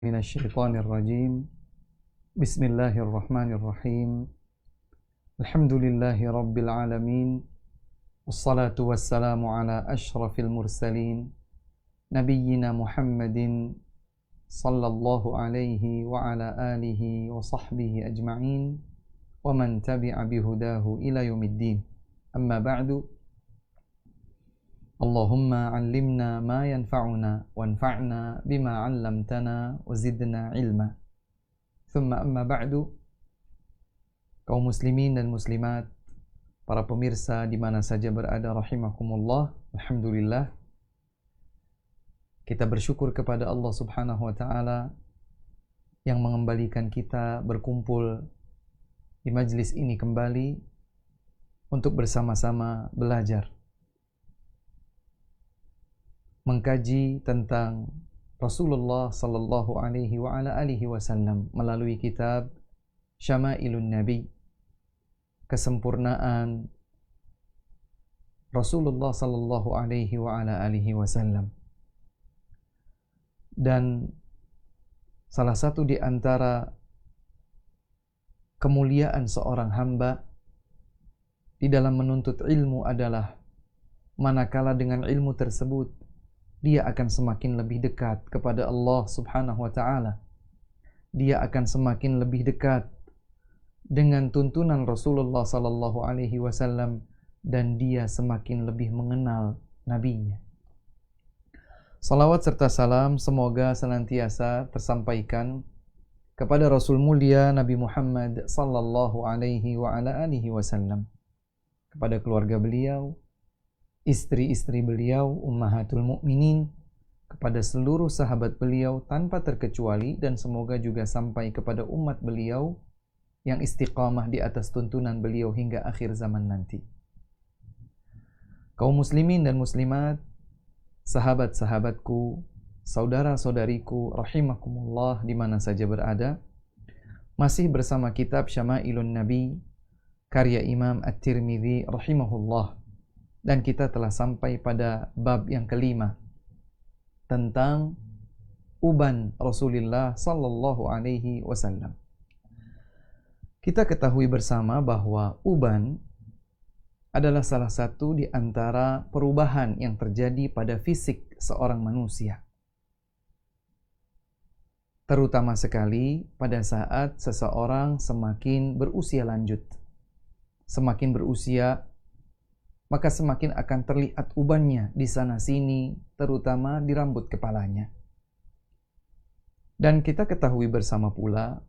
من الشيطان الرجيم بسم الله الرحمن الرحيم الحمد لله رب العالمين والصلاة والسلام على أشرف المرسلين نبينا محمد صلى الله عليه وعلى آله وصحبه أجمعين ومن تبع بهداه إلى يوم الدين أما بعد اللهم علمنا ما ينفعنا وانفعنا بما علمتنا وزدنا علما ثم أما بعد kaum muslimin dan muslimat, para pemirsa di mana saja berada rahimakumullah. Alhamdulillah, kita bersyukur kepada Allah Subhanahu wa taala yang mengembalikan kita berkumpul di majlis ini kembali untuk bersama-sama belajar mengkaji tentang Rasulullah sallallahu alaihi wa ala alihi wasallam melalui kitab Syama'ilun Nabi, kesempurnaan Rasulullah sallallahu alaihi wa ala alihi wasallam. Dan salah satu di antara kemuliaan seorang hamba di dalam menuntut ilmu adalah manakala dengan ilmu tersebut dia akan semakin lebih dekat kepada Allah Subhanahu wa taala. Dia akan semakin lebih dekat dengan tuntunan Rasulullah sallallahu alaihi wasallam dan dia semakin lebih mengenal nabinya. Salawat serta salam semoga senantiasa tersampaikan kepada Rasul mulia Nabi Muhammad sallallahu alaihi wa ala alihi wasallam, kepada keluarga beliau, istri-istri beliau, ummahatul mukminin, kepada seluruh sahabat beliau tanpa terkecuali, dan semoga juga sampai kepada umat beliau yang istiqamah di atas tuntunan beliau hingga akhir zaman nanti. Kaum muslimin dan muslimat, sahabat-sahabatku, saudara-saudariku rahimakumullah di mana saja berada, masih bersama kitab Syama'ilun Nabi karya Imam At-Tirmidzi rahimahullah. Dan kita telah sampai pada bab yang kelima tentang uban Rasulullah sallallahu alaihi wasallam. Kita ketahui bersama bahwa uban adalah salah satu di antara perubahan yang terjadi pada fisik seorang manusia. Terutama sekali pada saat seseorang semakin berusia lanjut. Semakin berusia, maka semakin akan terlihat ubannya di sana-sini, terutama di rambut kepalanya. Dan kita ketahui bersama pula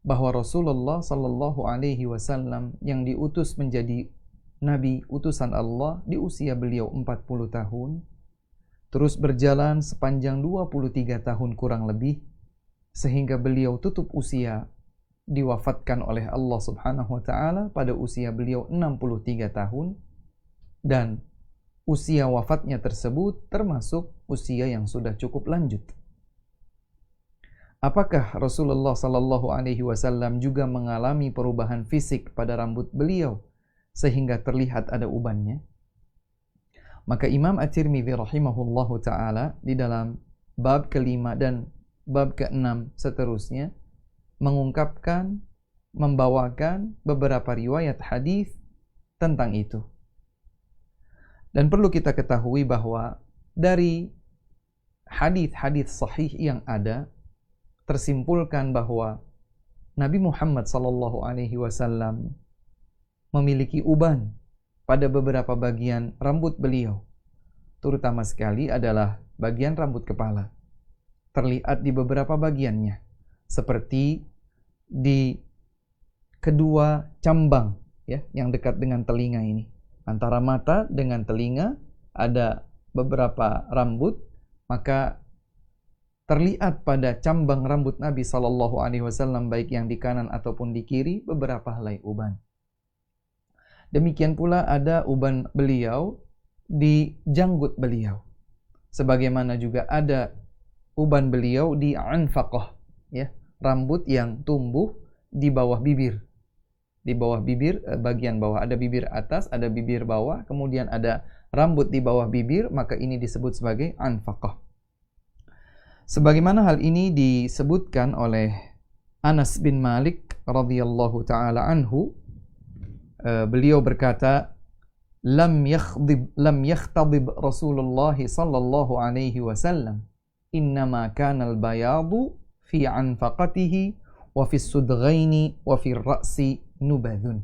bahwa Rasulullah sallallahu alaihi wasallam yang diutus menjadi nabi utusan Allah di usia beliau 40 tahun, terus berjalan sepanjang 23 tahun kurang lebih, sehingga beliau tutup usia, diwafatkan oleh Allah Subhanahu wa taala pada usia beliau 63 tahun. Dan usia wafatnya tersebut termasuk usia yang sudah cukup lanjut. Apakah Rasulullah sallallahu alaihi wasallam juga mengalami perubahan fisik pada rambut beliau sehingga terlihat ada ubannya? Maka Imam At-Tirmidzi rahimahullahu taala di dalam bab kelima dan bab keenam seterusnya mengungkapkan, membawakan beberapa riwayat hadis tentang itu. Dan perlu kita ketahui bahwa dari hadis-hadis sahih yang ada tersimpulkan bahwa Nabi Muhammad sallallahu alaihi wasallam memiliki uban pada beberapa bagian rambut beliau. Terutama sekali adalah bagian rambut kepala. Terlihat di beberapa bagiannya, seperti di kedua cambang ya yang dekat dengan telinga ini. Antara mata dengan telinga ada beberapa rambut, maka terlihat pada cambang rambut Nabi sallallahu alaihi wasallam baik yang di kanan ataupun di kiri beberapa helai uban. Demikian pula ada uban beliau di janggut beliau. Sebagaimana juga ada uban beliau di anfaqah, ya, rambut yang tumbuh di bawah bibir. Di bawah bibir, bagian bawah ada bibir atas, ada bibir bawah, kemudian ada rambut di bawah bibir, maka ini disebut sebagai anfaqah. Sebagaimana hal ini disebutkan oleh Anas bin Malik radhiyallahu taala anhu, beliau berkata, lam yakhtadib Rasulullah sallallahu alaihi wasallam, innama kana al-bayadu fi anfaqatihi wa fi sudghaini wa fi ra'si nubadhun.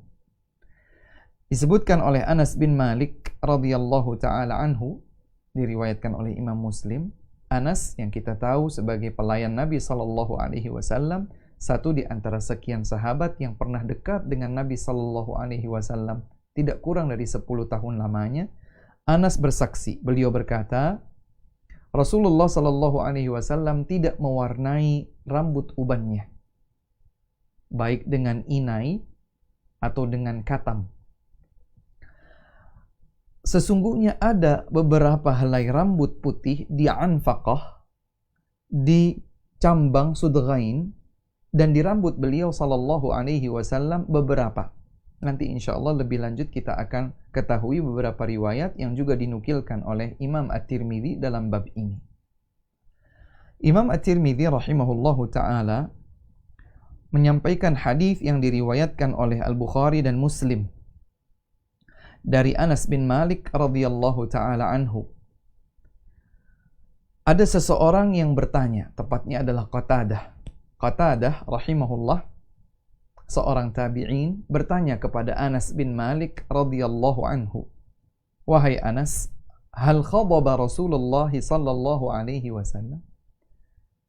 Disebutkan oleh Anas bin Malik radhiyallahu taala anhu, diriwayatkan oleh Imam Muslim. Anas yang kita tahu sebagai pelayan Nabi sallallahu alaihi wasallam, satu di antara sekian sahabat yang pernah dekat dengan Nabi sallallahu alaihi wasallam, tidak kurang dari 10 tahun lamanya. Anas bersaksi, beliau berkata, Rasulullah sallallahu alaihi wasallam tidak mewarnai rambut ubannya, baik dengan inai atau dengan katam. Sesungguhnya ada beberapa helai rambut putih di anfaqah, di cambang sudghain, dan di rambut beliau sallallahu alaihi wasallam beberapa. Nanti insya Allah lebih lanjut kita akan ketahui beberapa riwayat yang juga dinukilkan oleh Imam At-Tirmidzi dalam bab ini. Imam At-Tirmidzi rahimahullahu ta'ala menyampaikan hadis yang diriwayatkan oleh Al-Bukhari dan Muslim dari Anas bin Malik radhiyallahu ta'ala anhu. Ada seseorang yang bertanya, tepatnya adalah Qatadah rahimahullah, seorang tabi'in, bertanya kepada Anas bin Malik radhiyallahu anhu, wahai Anas, hal khadaba Rasulullah sallallahu alaihi wasallam?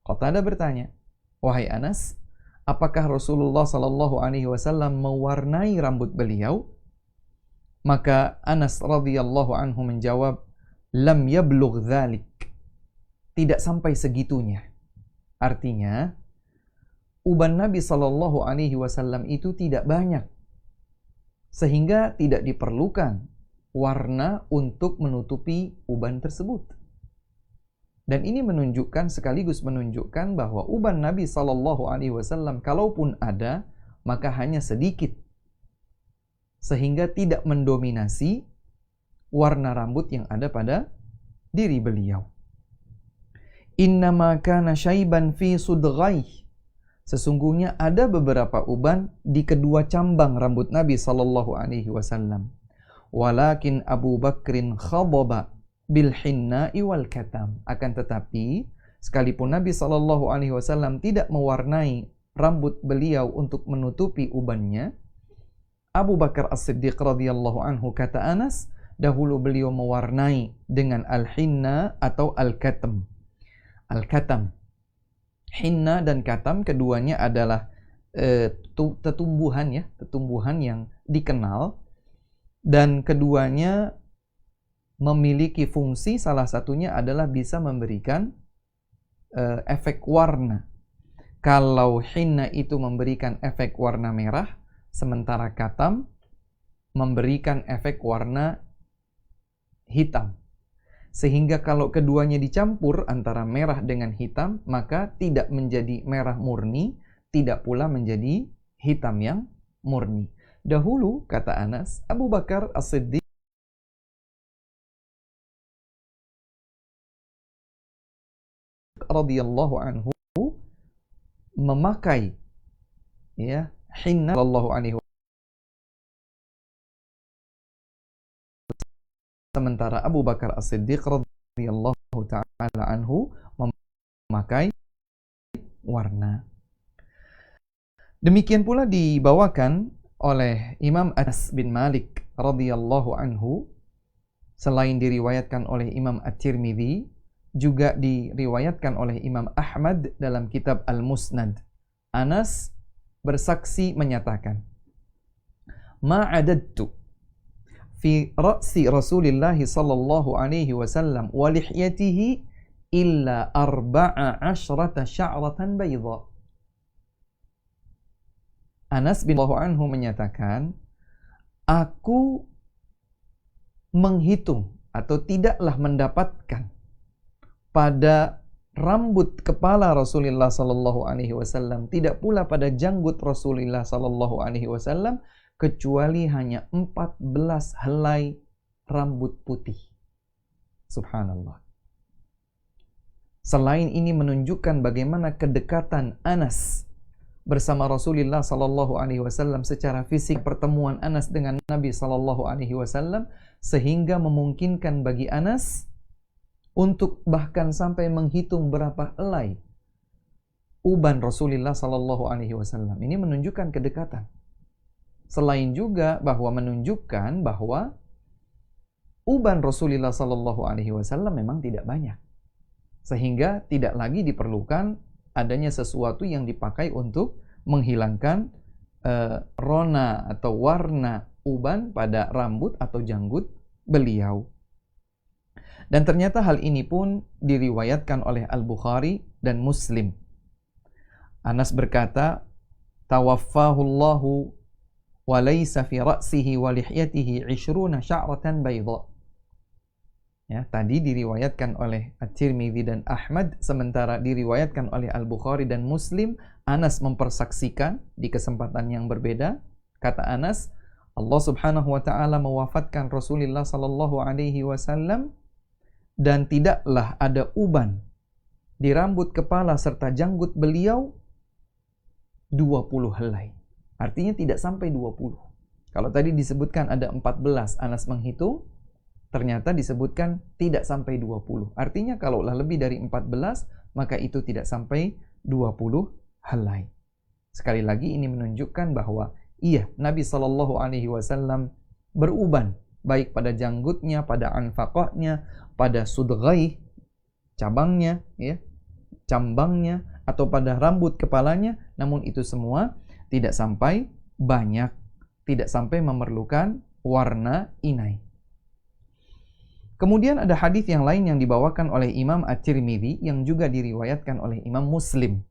Qatadah bertanya, wahai Anas, apakah Rasulullah sallallahu alaihi wasallam mewarnai rambut beliau? Maka Anas radhiyallahu anhu menjawab, lam yablugh dzalik, tidak sampai segitunya. Artinya, uban Nabi sallallahu alaihi wasallam itu tidak banyak, sehingga tidak diperlukan warna untuk menutupi uban tersebut. Dan ini menunjukkan, sekaligus menunjukkan bahwa uban Nabi sallallahu alaihi wasallam kalaupun ada, maka hanya sedikit, sehingga tidak mendominasi warna rambut yang ada pada diri beliau. Innama kana syaiban fi sudghaih, sesungguhnya ada beberapa uban di kedua cambang rambut Nabi sallallahu alaihi wasallam. Walakin Abu Bakrin khadaba bil hinna'i wal katam, akan tetapi sekalipun Nabi sallallahu alaihi wasallam tidak mewarnai rambut beliau untuk menutupi ubannya, Abu Bakar As-Siddiq radhiyallahu anhu, kata Anas, dahulu beliau mewarnai dengan al-hinna atau al-katam. Al-katam, hinna dan katam, keduanya adalah tetumbuhan ya, tetumbuhan yang dikenal, dan keduanya memiliki fungsi, salah satunya adalah bisa memberikan efek warna. Kalau hinna itu memberikan efek warna merah, sementara katam memberikan efek warna hitam. Sehingga kalau keduanya dicampur antara merah dengan hitam, maka tidak menjadi merah murni, tidak pula menjadi hitam yang murni. Dahulu, kata Anas, Abu Bakar As-Siddiq radhiyallahu anhu memakai ya hinna sallallahu alaihi wasallam, sementara Abu Bakar As-Siddiq radhiyallahu taala anhu memakai warna. Demikian pula dibawakan oleh Imam Anas bin Malik radhiyallahu anhu, selain diriwayatkan oleh Imam At-Tirmidzi, juga diriwayatkan oleh Imam Ahmad dalam kitab Al-Musnad. Anas bersaksi menyatakan, ma'adadtu fi ra'si Rasulillah sallallahu alaihi wasallam wa lihyatihi illa 14 sya'ratan bayda. Anas bin anhu menyatakan, aku menghitung atau tidaklah mendapatkan pada rambut kepala Rasulullah sallallahu alaihi wasallam, tidak pula pada janggut Rasulullah sallallahu alaihi wasallam, kecuali hanya 14 helai rambut putih. Subhanallah. Selain ini menunjukkan bagaimana kedekatan Anas bersama Rasulullah sallallahu alaihi wasallam secara fisik, pertemuan Anas dengan Nabi sallallahu alaihi wasallam sehingga memungkinkan bagi Anas untuk bahkan sampai menghitung berapa helai uban Rasulullah sallallahu alaihi wasallam. Ini menunjukkan kedekatan. Selain juga bahwa menunjukkan bahwa uban Rasulullah sallallahu alaihi wasallam memang tidak banyak. Sehingga tidak lagi diperlukan adanya sesuatu yang dipakai untuk menghilangkan rona atau warna uban pada rambut atau janggut beliau. Dan ternyata hal ini pun diriwayatkan oleh Al-Bukhari dan Muslim. Anas berkata, "Tawaffahullahu wa laysa fi ra'sihi wa lihyatihi 20 sya'ratan bayda." Ya, tadi diriwayatkan oleh At-Tirmidzi dan Ahmad, sementara diriwayatkan oleh Al-Bukhari dan Muslim. Anas mempersaksikan di kesempatan yang berbeda. Kata Anas, Allah Subhanahu wa taala mewafatkan Rasulullah sallallahu alaihi wasallam dan tidaklah ada uban di rambut kepala serta janggut beliau 20 helai. Artinya tidak sampai 20. Kalau tadi disebutkan ada 14, Anas menghitung, ternyata disebutkan tidak sampai 20. Artinya kalaulah lebih dari 14, maka itu tidak sampai 20 helai. Sekali lagi ini menunjukkan bahwa iya, Nabi sallallahu alaihi wasallam beruban baik pada janggutnya, pada anfaqahnya, pada sudghaih, cabangnya, ya, cambangnya, atau pada rambut kepalanya, namun itu semua tidak sampai banyak, tidak sampai memerlukan warna inai. Kemudian ada hadis yang lain yang dibawakan oleh Imam At-Tirmidzi yang juga diriwayatkan oleh Imam Muslim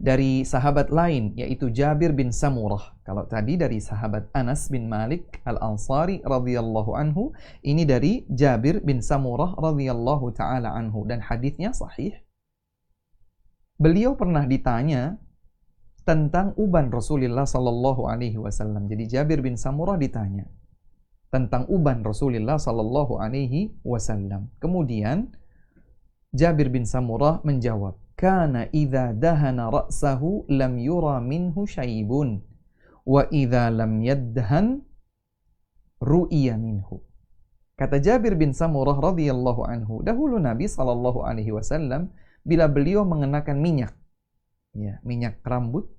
dari sahabat lain, yaitu Jabir bin Samurah. Kalau tadi dari sahabat Anas bin Malik Al-Ansari radhiyallahu anhu, ini dari Jabir bin Samurah radhiyallahu taala anhu, dan hadisnya sahih. Beliau pernah ditanya tentang uban Rasulullah sallallahu alaihi wasallam. Jadi Jabir bin Samurah ditanya tentang uban Rasulullah sallallahu alaihi wasallam. Kemudian Jabir bin Samurah menjawab, "Kana idza dahana ra'sahu lam yura minhu syaibun wa idza lam yadhan ru'iya minhu." Kata Jabir bin Samurah radhiyallahu anhu, dahulu Nabi sallallahu alaihi wasallam bila beliau mengenakan minyak, ya, minyak rambut,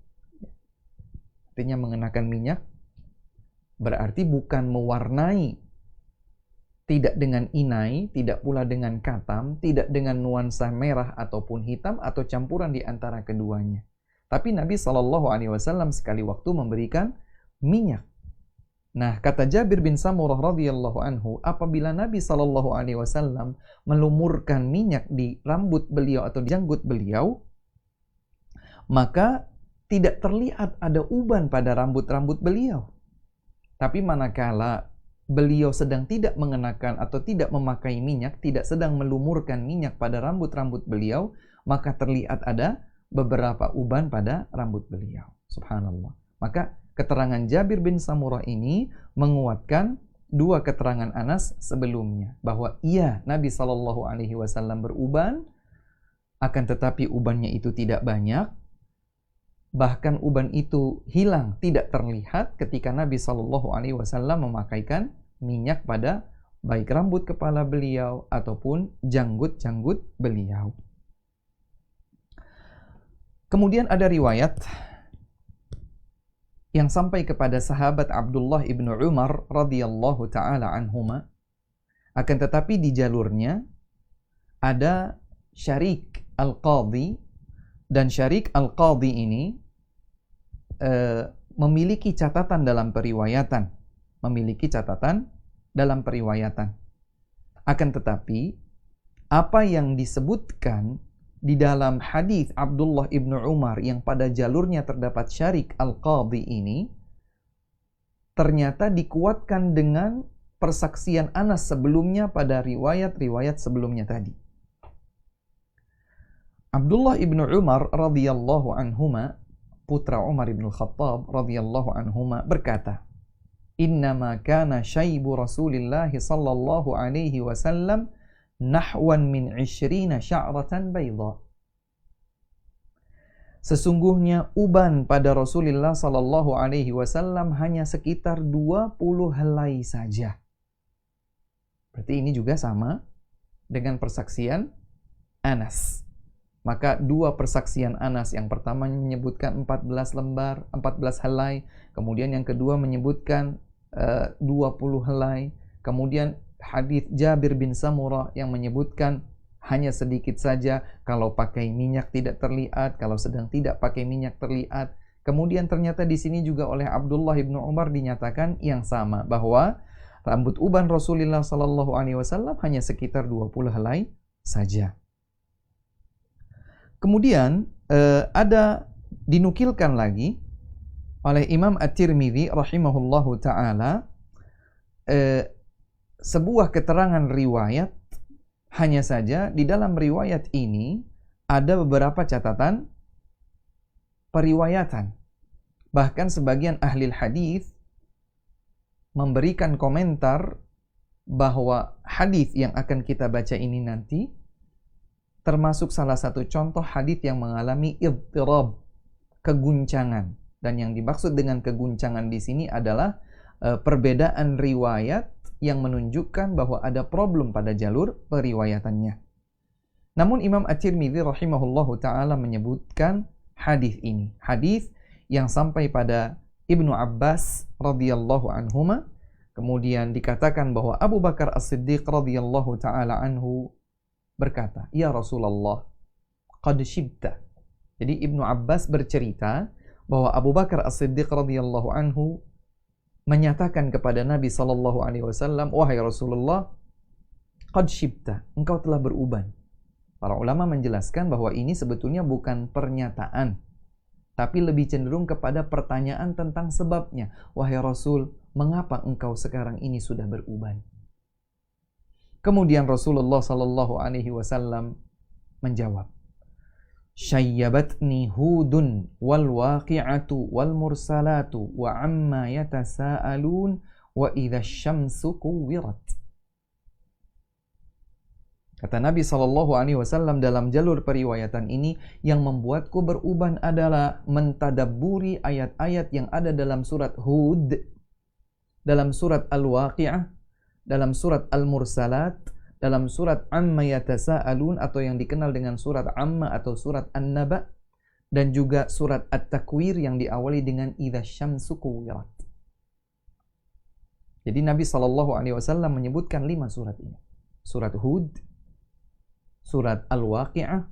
artinya mengenakan minyak, berarti bukan mewarnai, tidak dengan inai, tidak pula dengan katam, tidak dengan nuansa merah ataupun hitam atau campuran di antara keduanya. Tapi Nabi SAW sekali waktu memberikan minyak. Nah, kata Jabir bin Samurah radhiyallahu anhu, apabila Nabi SAW melumurkan minyak di rambut beliau atau di janggut beliau, maka tidak terlihat ada uban pada rambut-rambut beliau. Tapi manakala beliau sedang tidak mengenakan atau tidak memakai minyak, tidak sedang melumurkan minyak pada rambut-rambut beliau, maka terlihat ada beberapa uban pada rambut beliau. Subhanallah. Maka keterangan Jabir bin Samurah ini menguatkan dua keterangan Anas sebelumnya, bahwa iya, Nabi SAW beruban, akan tetapi ubannya itu tidak banyak. Bahkan uban itu hilang, tidak terlihat ketika Nabi SAW memakaikan minyak pada baik rambut kepala beliau ataupun janggut-janggut beliau. Kemudian ada riwayat yang sampai kepada sahabat Abdullah ibnu Umar radhiyallahu ta'ala anhuma, akan tetapi di jalurnya ada Syarik Al-Qadhi, dan Syarik Al-Qadhi ini memiliki catatan dalam periwayatan. Akan tetapi, apa yang disebutkan di dalam hadis Abdullah ibnu Umar yang pada jalurnya terdapat Syarik Al-Qadhi ini, ternyata dikuatkan dengan persaksian Anas sebelumnya pada riwayat-riwayat sebelumnya tadi. Abdullah ibnu Umar radhiyallahu anhuma, putra Umar ibn Khattab radhiyallahu anhuma, berkata, "Innama kana syaibu Rasulillah sallallahu alaihi wasallam nahwan min 20 sya'ratan bayda. Sesungguhnya uban pada Rasulullah sallallahu alaihi wasallam hanya sekitar 20 helai saja. Berarti ini juga sama dengan persaksian Anas. Maka dua persaksian Anas, yang pertama menyebutkan 14 lembar, 14 helai, kemudian yang kedua menyebutkan 20 helai, kemudian hadis Jabir bin Samurah yang menyebutkan hanya sedikit saja, kalau pakai minyak tidak terlihat, kalau sedang tidak pakai minyak terlihat. Kemudian ternyata di sini juga oleh Abdullah bin Umar dinyatakan yang sama, bahwa rambut uban Rasulullah sallallahu alaihi wasallam hanya sekitar 20 helai saja. Kemudian ada dinukilkan lagi oleh Imam At-Tirmidzi rahimahullahu taala sebuah keterangan riwayat. Hanya saja di dalam riwayat ini ada beberapa catatan periwayatan. Bahkan sebagian ahli hadis memberikan komentar bahwa hadis yang akan kita baca ini nanti termasuk salah satu contoh hadis yang mengalami idtirab, keguncangan. Dan yang dimaksud dengan keguncangan di sini adalah perbedaan riwayat yang menunjukkan bahwa ada problem pada jalur periwayatannya. Namun Imam At-Tirmidzi rahimahullahu taala menyebutkan hadis ini, hadis yang sampai pada Ibnu Abbas radhiyallahu anhuma, kemudian dikatakan bahwa Abu Bakar As-Siddiq radhiyallahu taala anhu berkata, "Ya Rasulullah, qad shibta." Jadi Ibnu Abbas bercerita bahwa Abu Bakar As-Siddiq radhiyallahu anhu menyatakan kepada Nabi sallallahu alaihi wasallam, "Wahai Rasulullah, qad shibta, engkau telah beruban." Para ulama menjelaskan bahwa ini sebetulnya bukan pernyataan, tapi lebih cenderung kepada pertanyaan tentang sebabnya. "Wahai Rasul, mengapa engkau sekarang ini sudah beruban?" Kemudian Rasulullah sallallahu alaihi wasallam menjawab, "Syayyabatni Hudun wal waqi'atu wal mursalatu wa amma yatasaalun wa idza syamsu kuwirat." Kata Nabi sallallahu alaihi wasallam dalam jalur periwayatan ini, yang membuatku beruban adalah mentadabburi ayat-ayat yang ada dalam surat Hud, dalam surat Al-Waqi'ah, dalam surat Al-Mursalat, dalam surat Amma Yatasaalun atau yang dikenal dengan surat Amma atau surat An-Naba, dan juga surat At-Takwir yang diawali dengan Idza Syamsu Kuwirat. Jadi Nabi sallallahu alaihi wasallam menyebutkan 5 surat ini. Surat Hud, surat Al-Waqi'ah,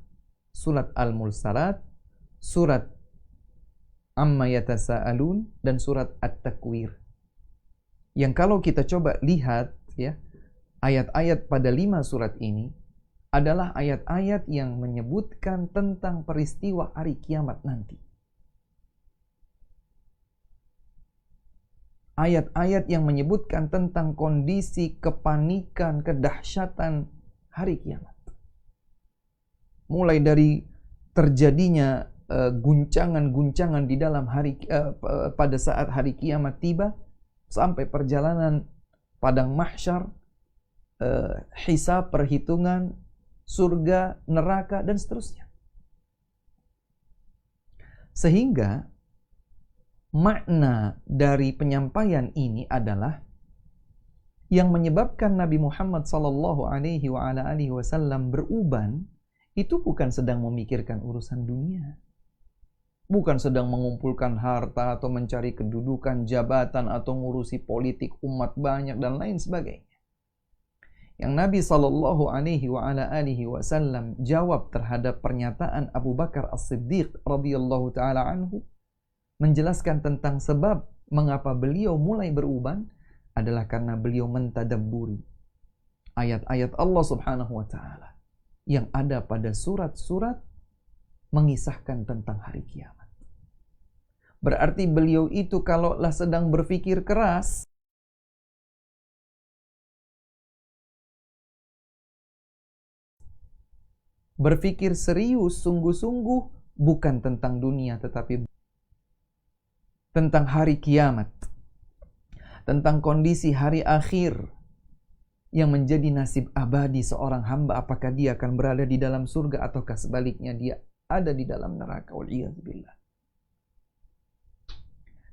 surat Al-Mursalat, surat Amma Yatasaalun, dan surat At-Takwir. Yang kalau kita coba lihat ya, ayat-ayat pada 5 surat ini adalah ayat-ayat yang menyebutkan tentang peristiwa hari kiamat nanti. Ayat-ayat yang menyebutkan tentang kondisi kepanikan, kedahsyatan hari kiamat. Mulai dari terjadinya guncangan-guncangan di dalam pada saat hari kiamat tiba, sampai perjalanan padang mahsyar, hisab, perhitungan, surga, neraka, dan seterusnya. Sehingga makna dari penyampaian ini adalah yang menyebabkan Nabi Muhammad sallallahu alaihi wasallam beruban itu bukan sedang memikirkan urusan dunia, bukan sedang mengumpulkan harta atau mencari kedudukan, jabatan, atau ngurusi politik umat banyak dan lain sebagainya. Yang Nabi sallallahu alaihi wasallam jawab terhadap pernyataan Abu Bakar As-Siddiq radhiyallahu taala anhu, menjelaskan tentang sebab mengapa beliau mulai beruban adalah karena beliau mentadabburi ayat-ayat Allah Subhanahu wa taala yang ada pada surat-surat mengisahkan tentang hari kiamat. Berarti beliau itu kalaulah sedang berpikir keras, berpikir serius, sungguh-sungguh, bukan tentang dunia, tetapi tentang hari kiamat, tentang kondisi hari akhir, yang menjadi nasib abadi seorang hamba, apakah dia akan berada di dalam surga ataukah sebaliknya dia ada di dalam neraka. Waliyadzubillah.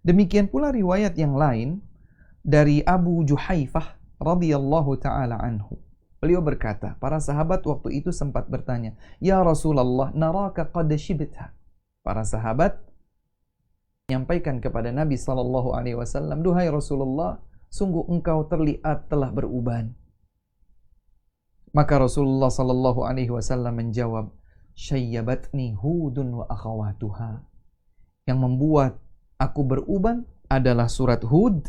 Demikian pula riwayat yang lain dari Abu Juhaifah radhiyallahu taala anhu. Beliau berkata, para sahabat waktu itu sempat bertanya, "Ya Rasulullah, naraka qad shibta." Para sahabat menyampaikan kepada Nabi sallallahu alaihi wasallam, "Duhai Rasulullah, sungguh engkau terlihat telah beruban." Maka Rasulullah sallallahu alaihi wasallam menjawab, "Syayyabatni Hudun wa akhawatuha." Yang membuat aku beruban adalah surat Hud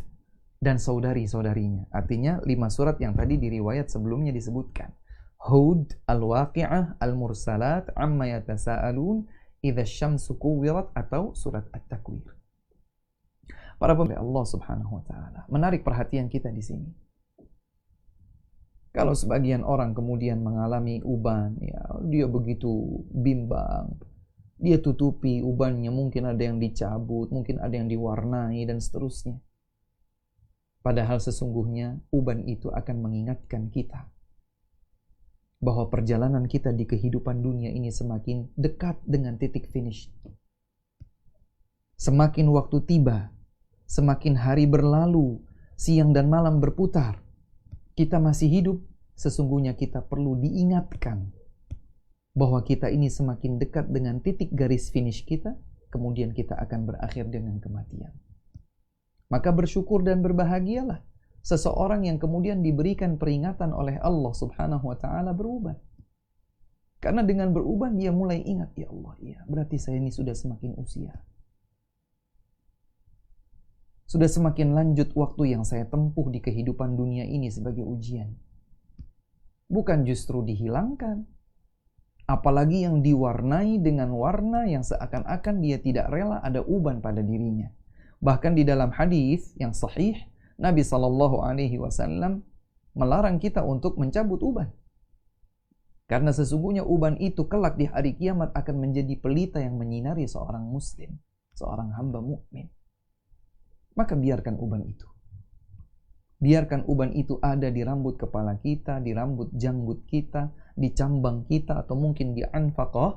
dan saudari-saudarinya. Artinya 5 surat yang tadi di riwayat sebelumnya disebutkan. Hud, Al-Waqi'ah, Al-Mursalat, Amma Yatasa'alun, Idza Syamsu Kuwirat, atau surat At-Takwir. Para pemirsa Allah Subhanahu wa taala, menarik perhatian kita di sini. Kalau sebagian orang kemudian mengalami uban, ya, dia begitu bimbang, dia tutupi ubannya, mungkin ada yang dicabut, mungkin ada yang diwarnai, dan seterusnya. Padahal sesungguhnya uban itu akan mengingatkan kita bahwa perjalanan kita di kehidupan dunia ini semakin dekat dengan titik finish. Semakin waktu tiba, semakin hari berlalu, siang dan malam berputar, kita masih hidup, sesungguhnya kita perlu diingatkan bahwa kita ini semakin dekat dengan titik garis finish kita, kemudian kita akan berakhir dengan kematian. Maka bersyukur dan berbahagialah seseorang yang kemudian diberikan peringatan oleh Allah Subhanahu wa taala beruban. Karena dengan beruban dia mulai ingat, ya Allah, ya, berarti saya ini sudah semakin usia. Sudah semakin lanjut waktu yang saya tempuh di kehidupan dunia ini sebagai ujian. Bukan justru dihilangkan, apalagi yang diwarnai dengan warna yang seakan-akan dia tidak rela ada uban pada dirinya. Bahkan di dalam hadis yang sahih, Nabi SAW melarang kita untuk mencabut uban. Karena sesungguhnya uban itu kelak di hari kiamat akan menjadi pelita yang menyinari seorang muslim, seorang hamba mukmin. Maka biarkan uban itu. Biarkan uban itu ada di rambut kepala kita, di rambut janggut kita, di cambang kita, atau mungkin di anfaqah,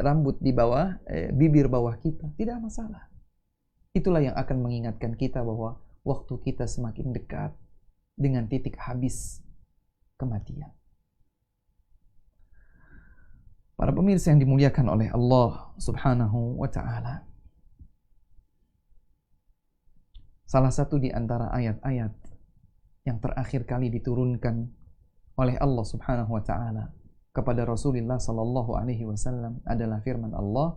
rambut di bawah, bibir bawah kita. Tidak masalah. Itulah yang akan mengingatkan kita bahwa waktu kita semakin dekat dengan titik habis kematian. Para pemirsa yang dimuliakan oleh Allah Subhanahu wa ta'ala, salah satu di antara ayat-ayat yang terakhir kali diturunkan oleh Allah Subhanahu wa ta'ala kepada Rasulullah sallallahu alaihi wasallam adalah firman Allah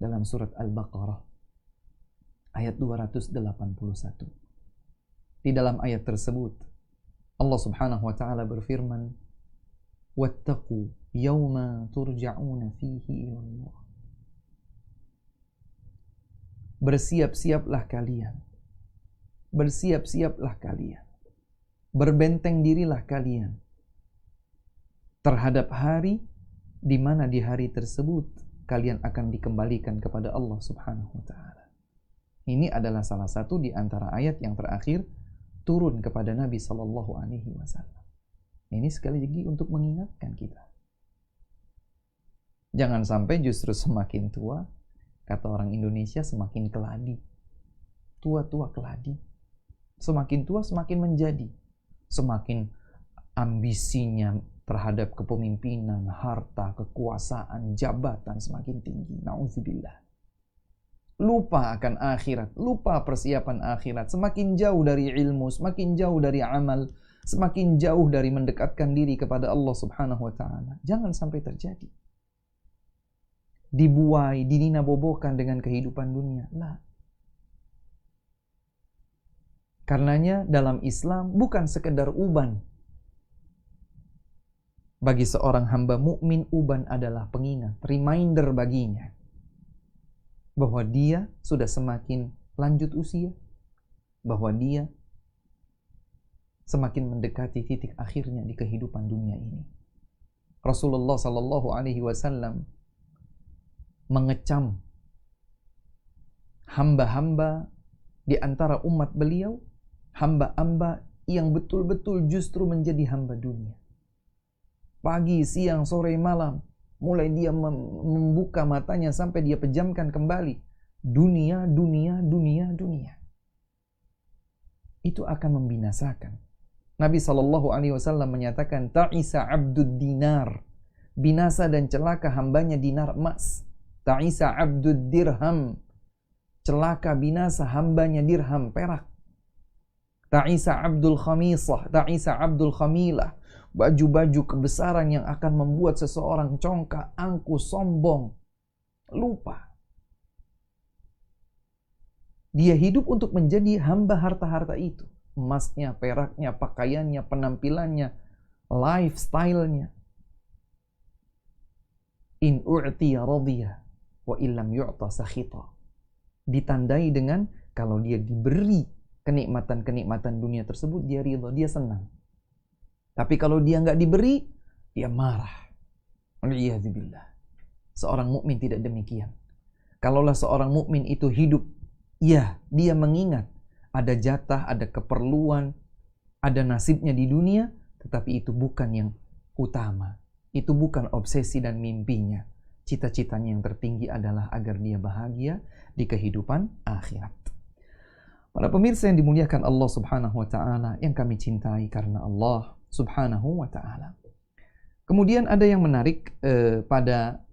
dalam surat Al-Baqarah ayat 281. Di dalam ayat tersebut Allah Subhanahu wa ta'ala berfirman, "Wattaqu yawma turja'una fihi ila Allah." Bersiap-siaplah kalian. Bersiap-siaplah kalian. Berbenteng dirilah kalian terhadap hari di mana di hari tersebut kalian akan dikembalikan kepada Allah Subhanahu wa ta'ala. Ini adalah salah satu di antara ayat yang terakhir turun kepada Nabi sallallahu alaihi wasallam. Ini sekali lagi untuk mengingatkan kita. Jangan sampai justru semakin tua, kata orang Indonesia, semakin keladi. Tua-tua keladi. Semakin tua semakin menjadi. Semakin ambisinya terhadap kepemimpinan, harta, kekuasaan, jabatan semakin tinggi. Na'udzubillah. Lupa akan akhirat, lupa persiapan akhirat, semakin jauh dari ilmu, semakin jauh dari amal, semakin jauh dari mendekatkan diri kepada Allah Subhanahu wa ta'ala. Jangan sampai terjadi. Dibuai, dininabobokan dengan kehidupan dunia. Lah. Karenanya dalam Islam bukan sekedar uban. Bagi seorang hamba mukmin, uban adalah pengingat, reminder baginya bahwa dia sudah semakin lanjut usia, bahwa dia semakin mendekati titik akhirnya di kehidupan dunia ini. Rasulullah sallallahu alaihi wasallam mengecam hamba-hamba di antara umat beliau, hamba-hamba yang betul-betul justru menjadi hamba dunia. Pagi, siang, sore, malam, mulai dia membuka matanya sampai dia pejamkan kembali. Dunia, dunia, dunia, dunia. Itu akan membinasakan. Nabi SAW menyatakan, ta'isa abdud dinar. Binasa dan celaka hambanya dinar emas. Ta'isa abdud dirham. Celaka binasa hambanya dirham perak. Ta'isa abdul khamisah. Ta'isa abdul khamilah. Baju-baju kebesaran yang akan membuat seseorang congkak, angkuh, sombong, lupa. Dia hidup untuk menjadi hamba harta-harta itu. Emasnya, peraknya, pakaiannya, penampilannya, lifestyle-nya. In u'tiya radiyah wa illam yu'ta sakhita. Ditandai dengan kalau dia diberi kenikmatan-kenikmatan dunia tersebut, dia ridha, dia senang. Tapi kalau dia nggak diberi, dia marah. Waliyadzubillah. Seorang mukmin tidak demikian. Kalaulah seorang mukmin itu hidup, ya, dia mengingat ada jatah, ada keperluan, ada nasibnya di dunia, tetapi itu bukan yang utama. Itu bukan obsesi dan mimpinya. Cita-citanya yang tertinggi adalah agar dia bahagia di kehidupan akhirat. Para pemirsa yang dimuliakan Allah Subhanahu wa taala, yang kami cintai karena Allah Subhanahu wa ta'ala. Kemudian ada yang menarik pada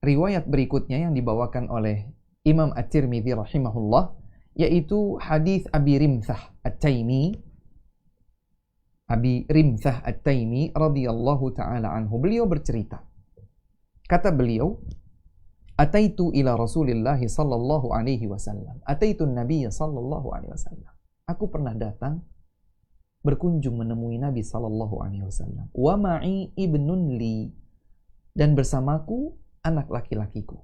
riwayat berikutnya yang dibawakan oleh Imam At-Tirmidzi rahimahullah, yaitu hadis Abi Rimthah At-Taimi. Abi Rimthah At-Taimi radhiyallahu ta'ala anhu, beliau bercerita. Kata beliau, Ataitu ila Rasulillah sallallahu alaihi wasallam. Ataitu Nabiy sallallahu alaihi wasallam. Aku pernah datang berkunjung menemui Nabi sallallahu alaihi wasallam. Wa ma'i ibnun li, dan bersamaku anak laki-lakiku.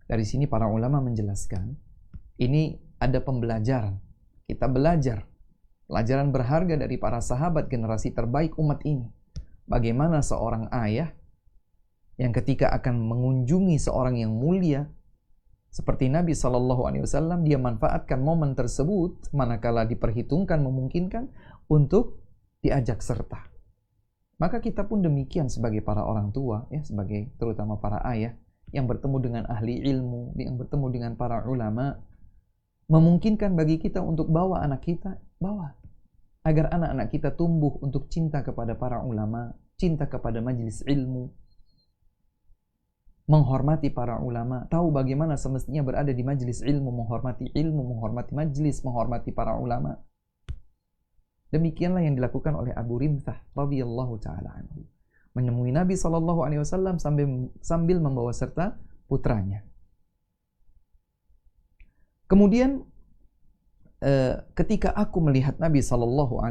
Dari sini para ulama menjelaskan, ini ada pembelajaran. Kita belajar pelajaran berharga dari para sahabat generasi terbaik umat ini. Bagaimana seorang ayah yang ketika akan mengunjungi seorang yang mulia seperti Nabi SAW, dia manfaatkan momen tersebut manakala diperhitungkan memungkinkan untuk diajak serta. Maka kita pun demikian sebagai para orang tua, ya, sebagai terutama para ayah yang bertemu dengan ahli ilmu, yang bertemu dengan para ulama, memungkinkan bagi kita untuk bawa anak kita, bawa. Agar anak-anak kita tumbuh untuk cinta kepada para ulama, cinta kepada majelis ilmu, menghormati para ulama, tahu bagaimana semestinya berada di majelis ilmu, menghormati majelis, menghormati para ulama. Demikianlah yang dilakukan oleh Abu Rimthah radhiyallahu taala anhu. Menemui Nabi SAW sambil membawa serta putranya. Kemudian ketika aku melihat Nabi SAW,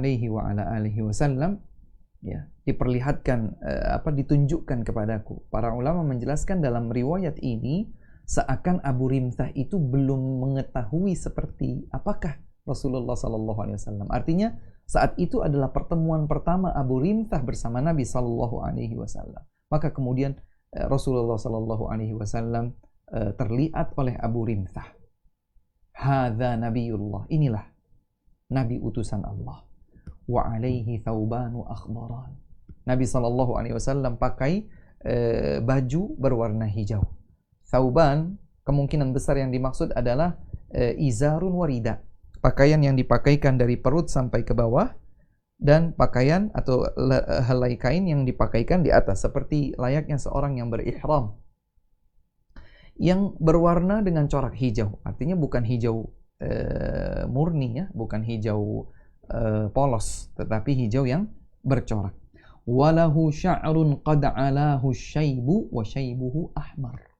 ya, diperlihatkan ditunjukkan kepadaku. Para ulama menjelaskan dalam riwayat ini seakan Abu Rimthah itu belum mengetahui seperti apakah Rasulullah SAW. Artinya saat itu adalah pertemuan pertama Abu Rimthah bersama Nabi SAW. Maka kemudian Rasulullah SAW terlihat oleh Abu Rimthah. Hadza Nabiyullah, inilah Nabi utusan Allah. Wa alaihi thawbanu akhbaran. Nabi SAW pakai baju berwarna hijau. Thawban, kemungkinan besar yang dimaksud adalah izarun warida. Pakaian yang dipakaikan dari perut sampai ke bawah, dan pakaian atau helai kain yang dipakaikan di atas, seperti layaknya seorang yang berihram, yang berwarna dengan corak hijau. Artinya bukan hijau murni, ya, bukan hijau polos, tetapi hijau yang bercorak. Walahu sya'run qad 'alahu syaibu wa syaibuhu ahmar.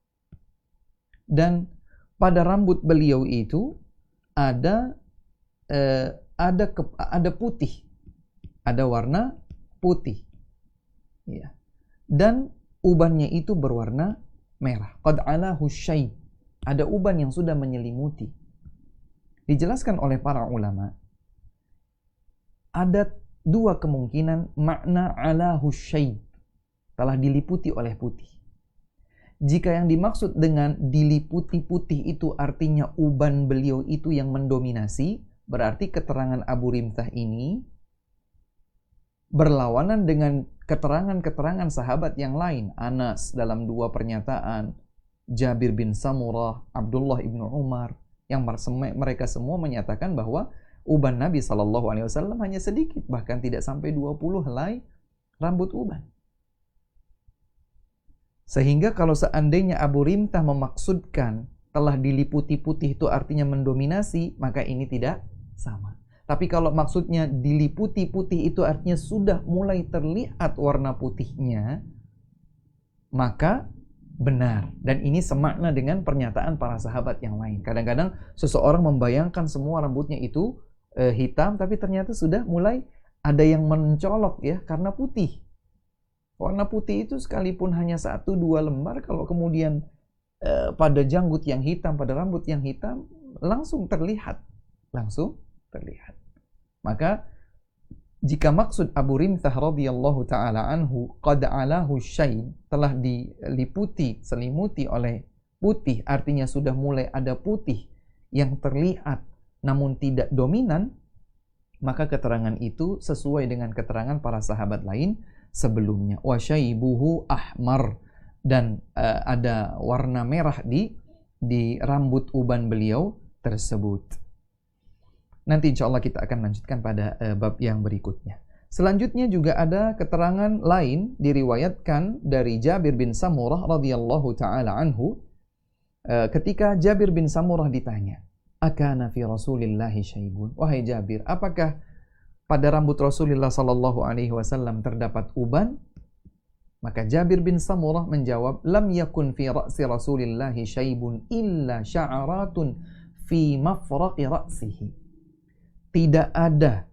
Dan pada rambut beliau itu ada putih, ada warna putih, ya. Dan ubannya itu berwarna merah. Qad 'alahu syaib, ada uban yang sudah menyelimuti. Dijelaskan oleh para ulama, ada dua kemungkinan makna 'alahu syaib, telah diliputi oleh putih. Jika yang dimaksud dengan diliputi putih itu artinya uban beliau itu yang mendominasi, Berarti keterangan Abu Rimtah ini berlawanan dengan keterangan-keterangan sahabat yang lain. Anas dalam 2 pernyataan, Jabir bin Samurah, Abdullah ibnu Umar, yang mereka semua menyatakan bahwa uban Nabi SAW hanya sedikit, bahkan tidak sampai 20 helai rambut uban. Sehingga kalau seandainya Abu Rimtah memaksudkan telah diliputi putih itu artinya mendominasi, maka ini tidak sama. Tapi kalau maksudnya diliputi putih itu artinya sudah mulai terlihat warna putihnya, maka benar. Dan ini semakna dengan pernyataan para sahabat yang lain. Kadang-kadang seseorang membayangkan semua rambutnya itu hitam, tapi ternyata sudah mulai ada yang mencolok ya, karena putih. Warna putih itu sekalipun hanya 1-2 lembar, kalau kemudian pada janggut yang hitam, pada rambut yang hitam, langsung terlihat. Maka jika maksud Abu Rimtah radhiyallahu ta'ala anhu qad alahu syai, telah selimuti oleh putih, artinya sudah mulai ada putih yang terlihat namun tidak dominan, maka keterangan itu sesuai dengan keterangan para sahabat lain sebelumnya. Wa syaibuhu ahmar, dan ada warna merah di rambut uban beliau tersebut. Nanti insya Allah kita akan lanjutkan pada bab yang berikutnya. Selanjutnya juga ada keterangan lain diriwayatkan dari Jabir bin Samurah radhiyallahu ta'ala anhu. Ketika Jabir bin Samurah ditanya, akana fi Rasulillahi syaibun? Wahai Jabir, apakah pada rambut Rasulullah sallallahu alaihi wasallam terdapat uban? Maka Jabir bin Samurah menjawab, lam yakun fi ra'si Rasulillahi syaibun illa sya'aratun fi mafraqi ra'sihi. Tidak ada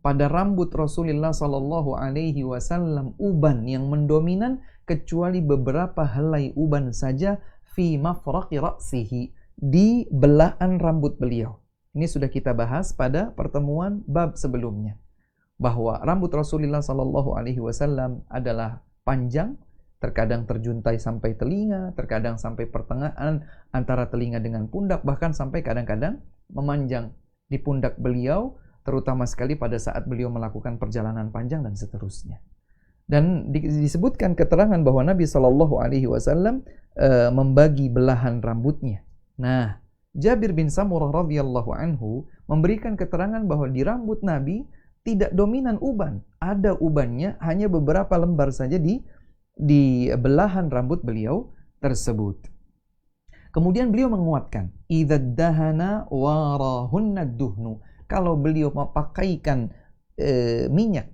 pada rambut Rasulullah sallallahu alaihi wasallam uban yang mendominan kecuali beberapa helai uban saja fi mafraqi ra'sihi, di belahan rambut beliau. Ini sudah kita bahas pada pertemuan bab sebelumnya, bahwa rambut Rasulullah sallallahu alaihi wasallam adalah panjang, terkadang terjuntai sampai telinga, terkadang sampai pertengahan antara telinga dengan pundak, bahkan sampai kadang-kadang memanjang di pundak beliau, terutama sekali pada saat beliau melakukan perjalanan panjang dan seterusnya. Dan disebutkan keterangan bahwa Nabi Shallallahu Alaihi Wasallam membagi belahan rambutnya. Nah, Jabir bin Samurah radhiyallahu anhu memberikan keterangan bahwa di rambut Nabi tidak dominan uban, ada ubannya hanya beberapa lembar saja di belahan rambut beliau tersebut. Kemudian beliau menguatkan, idza dahana warahunna duhnu. Kalau beliau memakaikan minyak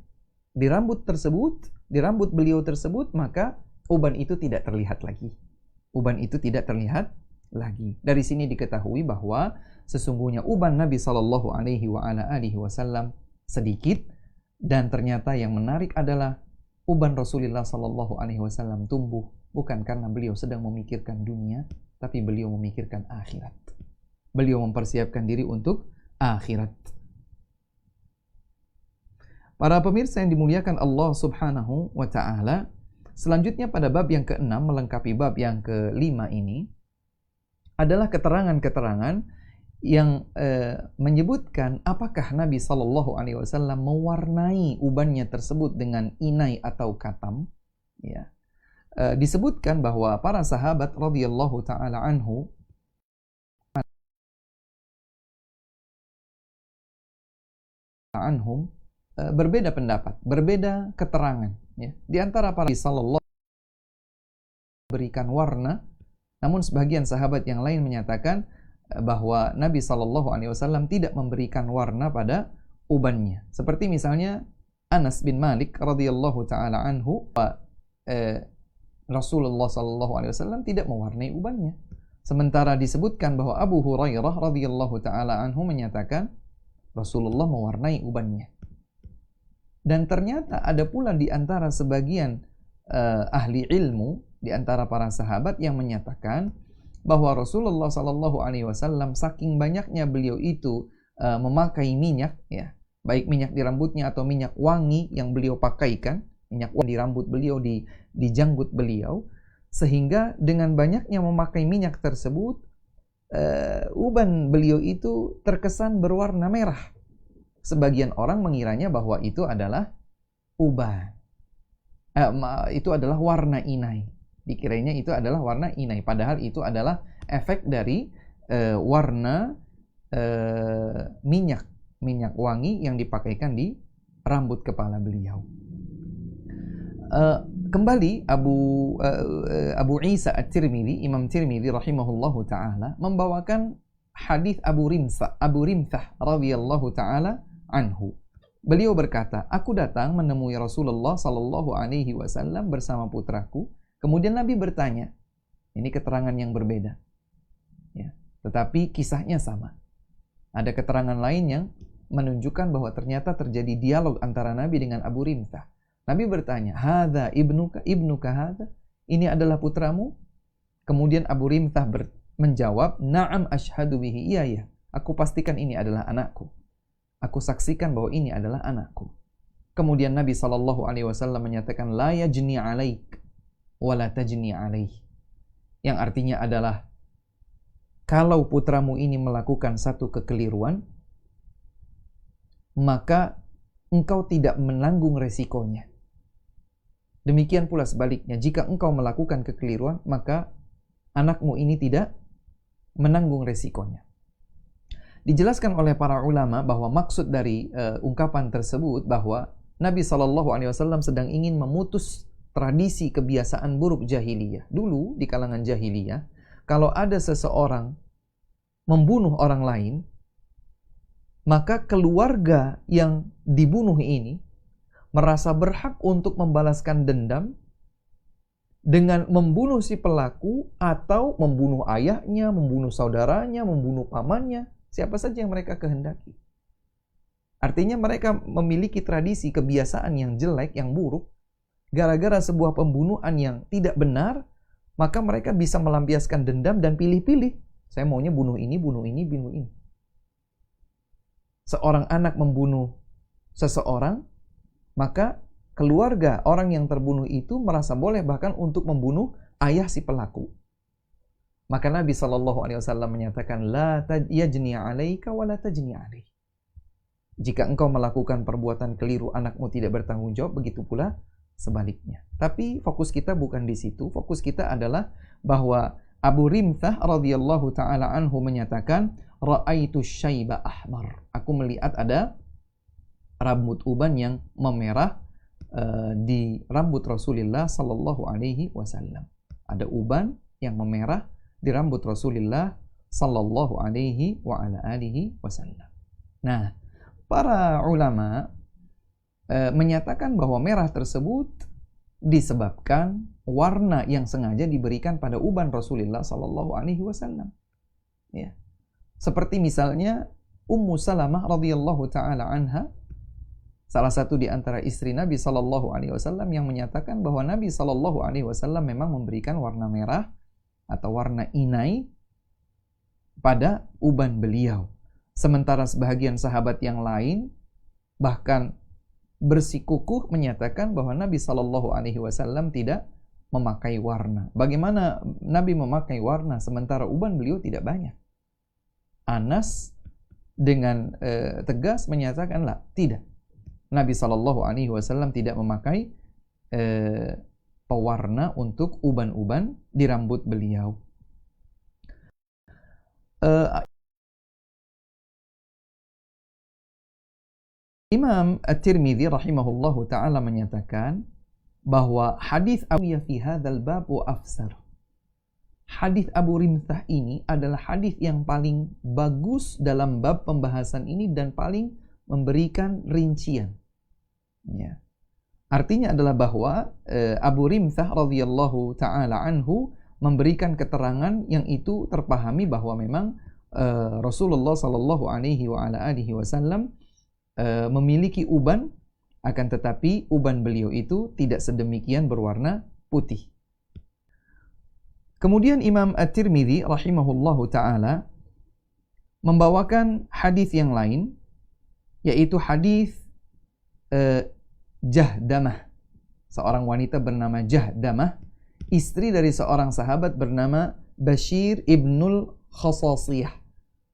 di rambut tersebut, di rambut beliau tersebut, maka uban itu tidak terlihat lagi. Uban itu tidak terlihat lagi. Dari sini diketahui bahwa sesungguhnya uban Nabi sallallahu alaihi wasallam sedikit, dan ternyata yang menarik adalah uban Rasulullah sallallahu alaihi wasallam tumbuh bukan karena beliau sedang memikirkan dunia, tapi beliau memikirkan akhirat. Beliau mempersiapkan diri untuk akhirat. Para pemirsa yang dimuliakan Allah Subhanahu wa ta'ala, selanjutnya pada bab yang ke-6 melengkapi bab yang ke-5 ini adalah keterangan-keterangan yang menyebutkan apakah Nabi sallallahu alaihi wasallam mewarnai ubannya tersebut dengan inai atau katam, ya. Disebutkan bahwa para sahabat radhiyallahu ta'ala anhum berbeda pendapat, berbeda keterangan, ya. Di antara para sallallahu berikan warna, namun sebagian sahabat yang lain menyatakan bahwa Nabi sallallahu alaihi wasallam tidak memberikan warna pada ubannya. Seperti misalnya Anas bin Malik radhiyallahu ta'ala anhu, Rasulullah sallallahu alaihi wasallam tidak mewarnai ubannya. Sementara disebutkan bahwa Abu Hurairah radhiyallahu ta'ala anhu menyatakan Rasulullah mewarnai ubannya. Dan ternyata ada pula di antara sebagian ahli ilmu, di antara para sahabat yang menyatakan bahwa Rasulullah sallallahu alaihi wasallam saking banyaknya beliau itu memakai minyak, ya, baik minyak di rambutnya atau minyak wangi yang beliau pakaikan, minyak wangi di rambut beliau, di janggut beliau, sehingga dengan banyaknya memakai minyak tersebut uban beliau itu terkesan berwarna merah. Sebagian orang mengiranya bahwa itu adalah uban. Itu adalah warna inai. Dikiranya itu adalah warna inai. Padahal itu adalah efek dari warna minyak wangi yang dipakaikan di rambut kepala beliau. Kembali Abu Isa At-Tirmidzi, Imam Tirmidzi rahimahullahu taala membawakan hadis Abu Rimthah radhiyallahu taala anhu. Beliau berkata, aku datang menemui Rasulullah sallallahu alaihi wasallam bersama putraku. Kemudian Nabi bertanya. Ini keterangan yang berbeda. Ya, tetapi kisahnya sama. Ada keterangan lain yang menunjukkan bahwa ternyata terjadi dialog antara Nabi dengan Abu Rimthah. Nabi bertanya, "Hadza ibnuka hadza?" Ini adalah putramu? Kemudian Abu Rimthah menjawab, "Na'am asyhadu bihi." Iya, ya. Aku pastikan ini adalah anakku. Aku saksikan bahwa ini adalah anakku. Kemudian Nabi SAW menyatakan, "La yajni 'alaik wa la tajni 'alaih." Yang artinya adalah, kalau putramu ini melakukan satu kekeliruan, maka engkau tidak menanggung resikonya. Demikian pula sebaliknya, jika engkau melakukan kekeliruan, maka anakmu ini tidak menanggung resikonya. Dijelaskan oleh para ulama bahwa maksud dari ungkapan tersebut bahwa Nabi SAW sedang ingin memutus tradisi kebiasaan buruk jahiliyah. Dulu di kalangan jahiliyah, kalau ada seseorang membunuh orang lain, maka keluarga yang dibunuh ini merasa berhak untuk membalaskan dendam dengan membunuh si pelaku atau membunuh ayahnya, membunuh saudaranya, membunuh pamannya, siapa saja yang mereka kehendaki. Artinya mereka memiliki tradisi kebiasaan yang jelek, yang buruk. Gara-gara sebuah pembunuhan yang tidak benar, maka mereka bisa melampiaskan dendam dan pilih-pilih. Saya maunya bunuh ini, bunuh ini, bunuh ini. Seorang anak membunuh seseorang, maka keluarga orang yang terbunuh itu merasa boleh bahkan untuk membunuh ayah si pelaku. Maka Nabi SAW menyatakan, "La yajni 'alaika wa la tajni 'alaih." Jika engkau melakukan perbuatan keliru, anakmu tidak bertanggung jawab, begitu pula sebaliknya. Tapi fokus kita bukan di situ. Fokus kita adalah bahwa Abu Rimthah radhiyallahu taala anhu menyatakan, "Ra'aitu syaiba ahmar." Aku melihat ada rambut uban yang memerah di rambut Rasulullah sallallahu alaihi wasallam. Ada uban yang memerah di rambut Rasulullah sallallahu alaihi wa ala alihi wasallam. Nah, para ulama menyatakan bahwa merah tersebut disebabkan warna yang sengaja diberikan pada uban Rasulullah sallallahu alaihi wasallam. Ya. Seperti misalnya Ummu Salamah radhiyallahu taala anha, salah satu di antara istri Nabi sallallahu alaihi wasallam, yang menyatakan bahwa Nabi sallallahu alaihi wasallam memang memberikan warna merah atau warna inai pada uban beliau. Sementara sebahagian sahabat yang lain bahkan bersikukuh menyatakan bahwa Nabi sallallahu alaihi wasallam tidak memakai warna. Bagaimana Nabi memakai warna sementara uban beliau tidak banyak? Anas dengan tegas menyatakanlah tidak. Nabi sallallahu alaihi wasallam tidak memakai pewarna untuk uban-uban di rambut beliau. Imam At-Tirmidzi rahimahullahu taala menyatakan bahwa hadis Abu fi hadzal bab wa afsar. Hadis Abu Rimthah ini adalah hadis yang paling bagus dalam bab pembahasan ini dan paling memberikan rincian. Ya. Artinya adalah bahwa Abu Rimthah radhiyallahu taala anhu memberikan keterangan yang itu terpahami bahwa memang Rasulullah sallallahu alaihi wa ala alihi wasallam memiliki uban, akan tetapi uban beliau itu tidak sedemikian berwarna putih. Kemudian Imam At-Tirmidzi rahimahullahu taala membawakan hadis yang lain, yaitu hadis Jahdamah, seorang wanita bernama Jahdamah, istri dari seorang sahabat bernama Bashir ibnul Khasasiyah.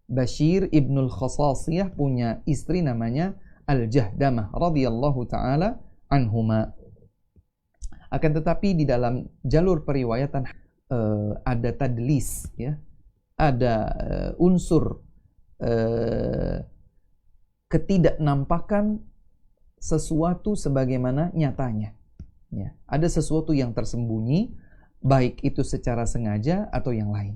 Bashir ibnul Khasasiyah punya istri namanya Al-Jahdamah radhiyallahu taala anhuma. Akan tetapi di dalam jalur periwayatan ada tadlis, ya, ada unsur ketidaknampakan sesuatu sebagaimana nyatanya. Ya, ada sesuatu yang tersembunyi, baik itu secara sengaja atau yang lain.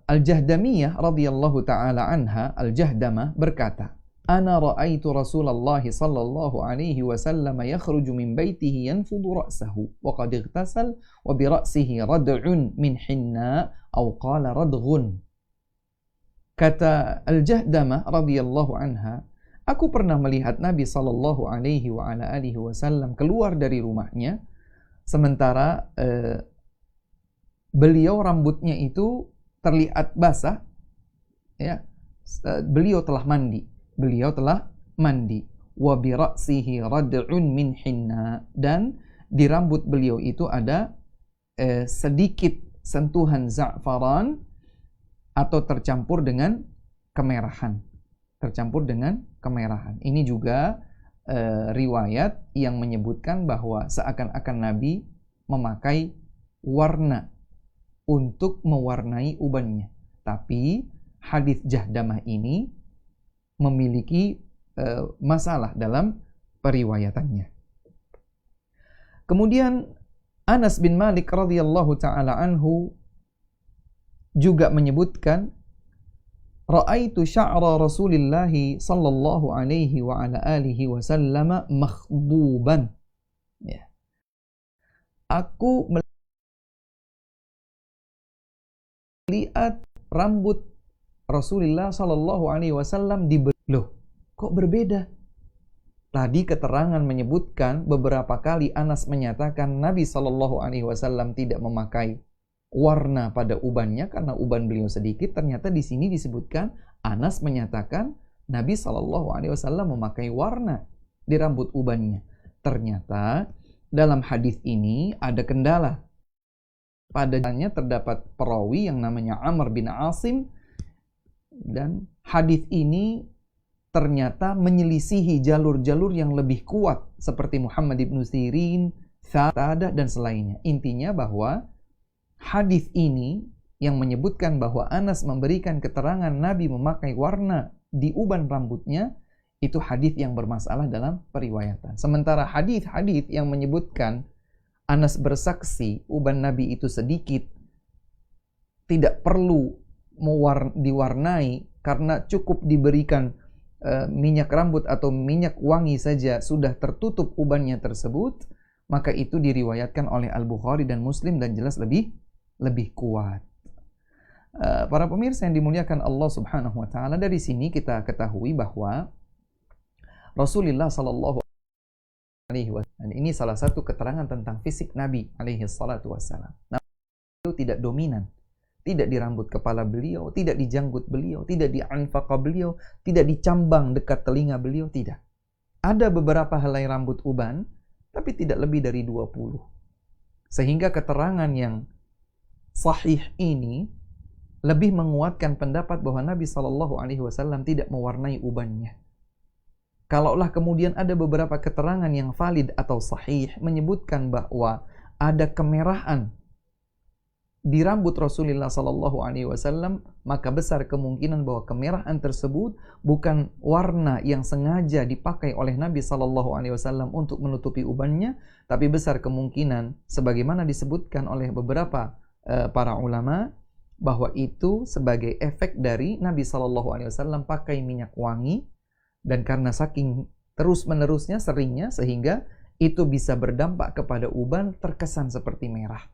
Al-Jahdamiyah radhiyallahu taala anha, Al-Jahdamah berkata, "Ana ra'aitu Rasulullah sallallahu alaihi wasallam yakhruju min baitihi yanfudu ra'sahu wa qad ightasal wa bi ra'sihi rad'un min hinna aw qala radghun." Kata Al-Jahdamah radhiyallahu anha, aku pernah melihat Nabi sallallahu alaihi wa ala alihi wasallam keluar dari rumahnya sementara beliau rambutnya itu terlihat basah, ya. Beliau telah mandi. Wa bi ra'sihi rad'un min hinna, dan di rambut beliau itu ada sedikit sentuhan za'faran atau tercampur dengan kemerahan. Ini juga riwayat yang menyebutkan bahwa seakan-akan Nabi memakai warna untuk mewarnai ubannya. Tapi hadis Jahdamah ini memiliki masalah dalam periwayatannya. Kemudian Anas bin Malik radhiyallahu taala anhu juga menyebutkan, ra'aitu sya'ra Rasulillah sallallahu alaihi wa ala alihi wasallam makhduban. Ya. Aku melihat rambut Rasulullah sallallahu alaihi wasallam loh, kok berbeda? Tadi keterangan menyebutkan beberapa kali Anas menyatakan Nabi sallallahu alaihi wasallam tidak memakai warna pada ubannya karena uban beliau sedikit. Ternyata di sini disebutkan Anas menyatakan Nabi sallallahu alaihi wasallam memakai warna di rambut ubannya. Ternyata dalam hadis ini ada kendala. Padanya terdapat perawi yang namanya Amr bin Asim, dan hadis ini ternyata menyelisihi jalur-jalur yang lebih kuat seperti Muhammad ibn Sirin, Thatadah dan selainnya. Intinya bahwa hadis ini yang menyebutkan bahwa Anas memberikan keterangan Nabi memakai warna di uban rambutnya, itu hadis yang bermasalah dalam periwayatan. Sementara hadis-hadis yang menyebutkan Anas bersaksi uban Nabi itu sedikit, tidak perlu diwarnai karena cukup diberikan minyak rambut atau minyak wangi saja sudah tertutup ubannya tersebut, maka itu diriwayatkan oleh Al-Bukhari dan Muslim dan jelas lebih kuat. Para pemirsa yang dimuliakan Allah Subhanahu wa taala, dari sini kita ketahui bahwa Rasulullah sallallahu alaihi wasallam ini salah satu keterangan tentang fisik Nabi alaihi salatu wasallam. Nabi itu tidak dominan, tidak di rambut kepala beliau, tidak di janggut beliau, tidak di anfaqa beliau, tidak di cambang dekat telinga beliau, tidak. Ada beberapa helai rambut uban, tapi tidak lebih dari 20. Sehingga keterangan yang sahih ini lebih menguatkan pendapat bahwa Nabi sallallahu alaihi wasallam tidak mewarnai ubannya. Kalaulah kemudian ada beberapa keterangan yang valid atau sahih menyebutkan bahwa ada kemerahan di rambut Rasulullah sallallahu alaihi wasallam, maka besar kemungkinan bahwa kemerahan tersebut bukan warna yang sengaja dipakai oleh Nabi sallallahu alaihi wasallam untuk menutupi ubannya, tapi besar kemungkinan sebagaimana disebutkan oleh beberapa para ulama bahwa itu sebagai efek dari Nabi sallallahu alaihi wasallam pakai minyak wangi, dan karena saking terus-menerusnya seringnya sehingga itu bisa berdampak kepada uban terkesan seperti merah.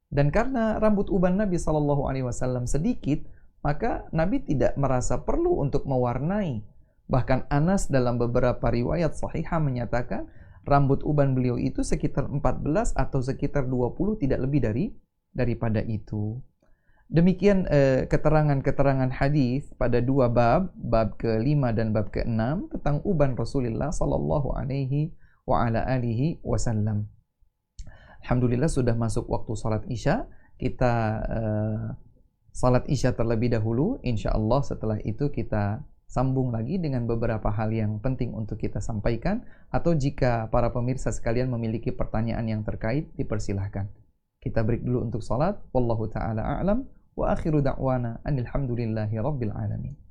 Dan karena rambut uban Nabi sallallahu alaihi wasallam sedikit, maka Nabi tidak merasa perlu untuk mewarnai. Bahkan Anas dalam beberapa riwayat sahihah menyatakan rambut uban beliau itu sekitar 14 atau sekitar 20, tidak lebih daripada itu. Demikian keterangan-keteranang hadis pada dua bab ke-5 dan bab ke-6 tentang uban Rasulullah sallallahu alaihi wa ala alihi wasallam. Alhamdulillah sudah masuk waktu salat Isya. kita salat Isya terlebih dahulu. Insya Allah setelah itu kita sambung lagi dengan beberapa hal yang penting untuk kita sampaikan. Atau jika para pemirsa sekalian memiliki pertanyaan yang terkait, dipersilahkan. Kita break dulu untuk salat. Wallahu ta'ala a'lam. Wa akhiru da'wana anilhamdulillahi rabbil alamin.